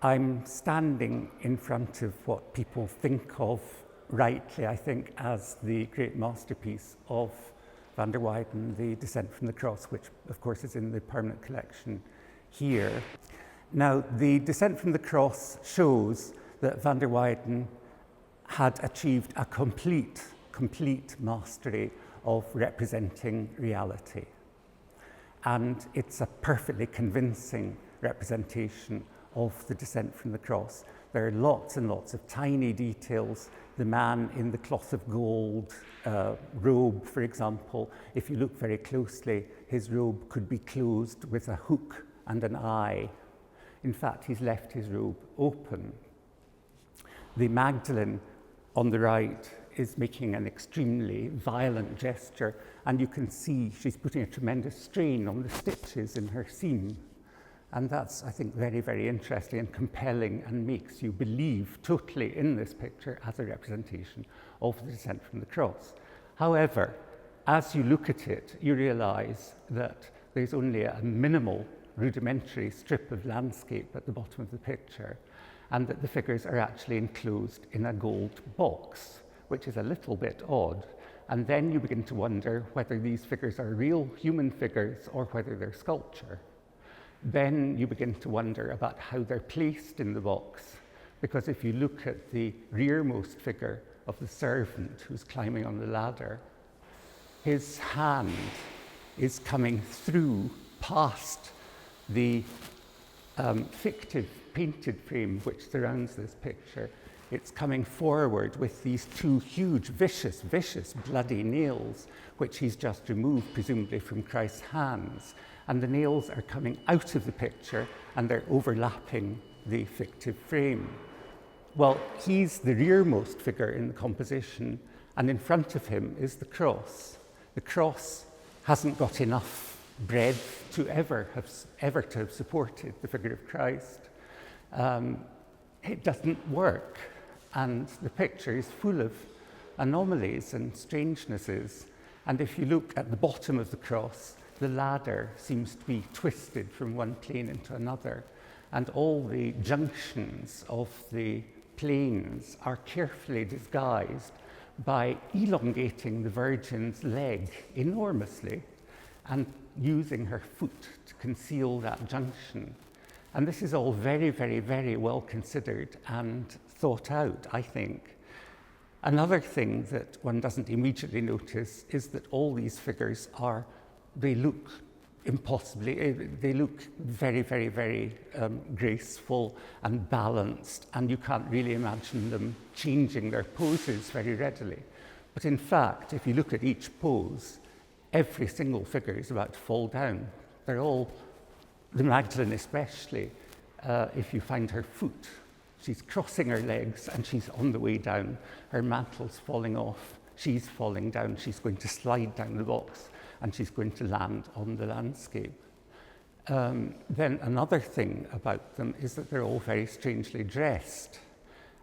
I'm standing in front of what people think of rightly, I think, as the great masterpiece of van der Weyden, The Descent from the Cross, which of course is in the permanent collection here. Now, The Descent from the Cross shows that van der Weyden had achieved a complete mastery of representing reality. And it's a perfectly convincing representation of the Descent from the Cross. There are lots and lots of tiny details. The man in the cloth of gold robe, for example, if you look very closely, his robe could be closed with a hook and an eye. In fact, he's left his robe open. The Magdalene on the right is making an extremely violent gesture, and you can see she's putting a tremendous strain on the stitches in her seam. And that's, I think, very, very interesting and compelling, and makes you believe totally in this picture as a representation of the Descent from the Cross. However, as you look at it, you realize that there's only a minimal, rudimentary strip of landscape at the bottom of the picture, and that the figures are actually enclosed in a gold box, which is a little bit odd. And then you begin to wonder whether these figures are real human figures or whether they're sculpture. Then you begin to wonder about how they're placed in the box, because if you look at the rearmost figure of the servant who's climbing on the ladder, his hand is coming through past the fictive painted frame which surrounds this picture. It's coming forward with these two huge, vicious, bloody nails, which he's just removed, presumably from Christ's hands. And the nails are coming out of the picture, and they're overlapping the fictive frame. Well, he's the rearmost figure in the composition, and in front of him is the cross. The cross hasn't got enough breadth to ever have supported the figure of Christ. It doesn't work, and the picture is full of anomalies and strangenesses. And if you look at the bottom of the cross, the ladder seems to be twisted from one plane into another, and all the junctions of the planes are carefully disguised by elongating the Virgin's leg enormously and using her foot to conceal that junction. And this is all very, very, very well considered and thought out, I think. Another thing that one doesn't immediately notice is that all these figures they look very, very, very graceful and balanced, and you can't really imagine them changing their poses very readily. But in fact, if you look at each pose, every single figure is about to fall down. They're all, the Magdalene especially, if you find her foot, she's crossing her legs and she's on the way down. Her mantle's falling off, she's falling down, she's going to slide down the box, and she's going to land on the landscape. Then another thing about them is that they're all very strangely dressed,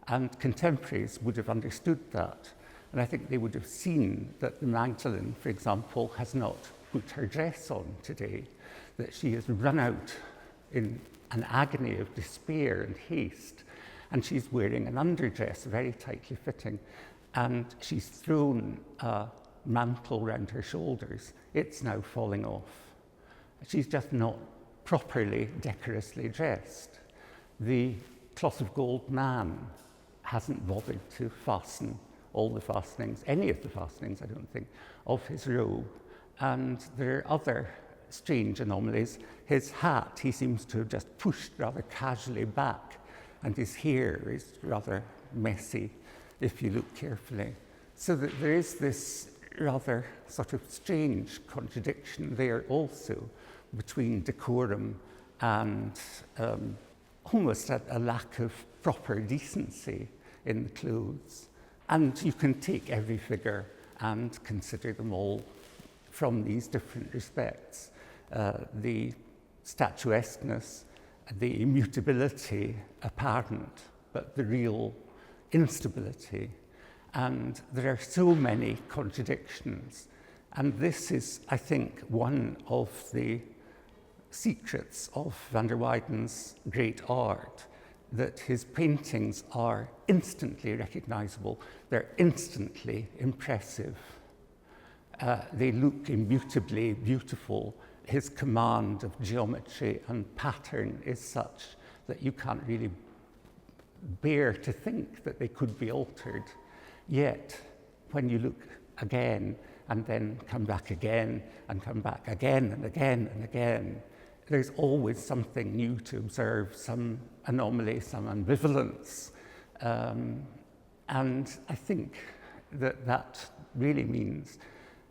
and contemporaries would have understood that. And I think they would have seen that the Magdalene, for example, has not put her dress on today, that she has run out in an agony of despair and haste, and she's wearing an underdress, very tightly fitting, and she's thrown a mantle round her shoulders. It's now falling off. She's just not properly, decorously dressed. The cloth of gold man hasn't bothered to fasten all the fastenings, any of the fastenings, I don't think, of his robe. And there are other strange anomalies. His hat, he seems to have just pushed rather casually back, and his hair is rather messy if you look carefully. So that there is this rather sort of strange contradiction there also between decorum and almost a lack of proper decency in the clothes. And you can take every figure and consider them all from these different respects. The statuesqueness, the immutability apparent, but the real instability. And there are so many contradictions. And this is, I think, one of the secrets of van der Weyden's great art, that his paintings are instantly recognizable. They're instantly impressive. They look immutably beautiful. His command of geometry and pattern is such that you can't really bear to think that they could be altered. Yet, when you look again, and then come back again, and come back again, and again, and again, there's always something new to observe, some anomaly, some ambivalence. And I think that that really means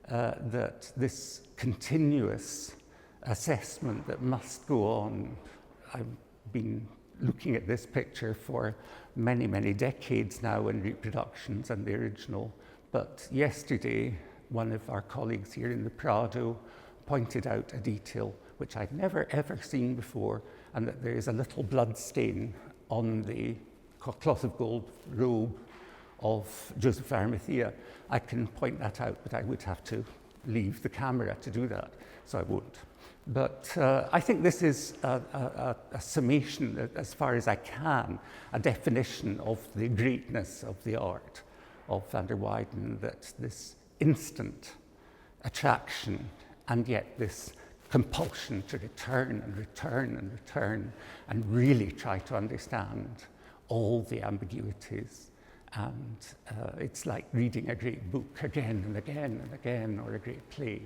that this continuous assessment that must go on. I've been looking at this picture for many, many decades now in reproductions and the original, but yesterday one of our colleagues here in the Prado pointed out a detail which I'd never ever seen before, and that there is a little blood stain on the cloth of gold robe of Joseph Arimathea. I can point that out, but I would have to leave the camera to do that, so I won't. But I think this is a summation, as far as I can, a definition of the greatness of the art of van der Weyden, that this instant attraction and yet this compulsion to return and return and return and really try to understand all the ambiguities. And it's like reading a great book again and again and again, or a great play.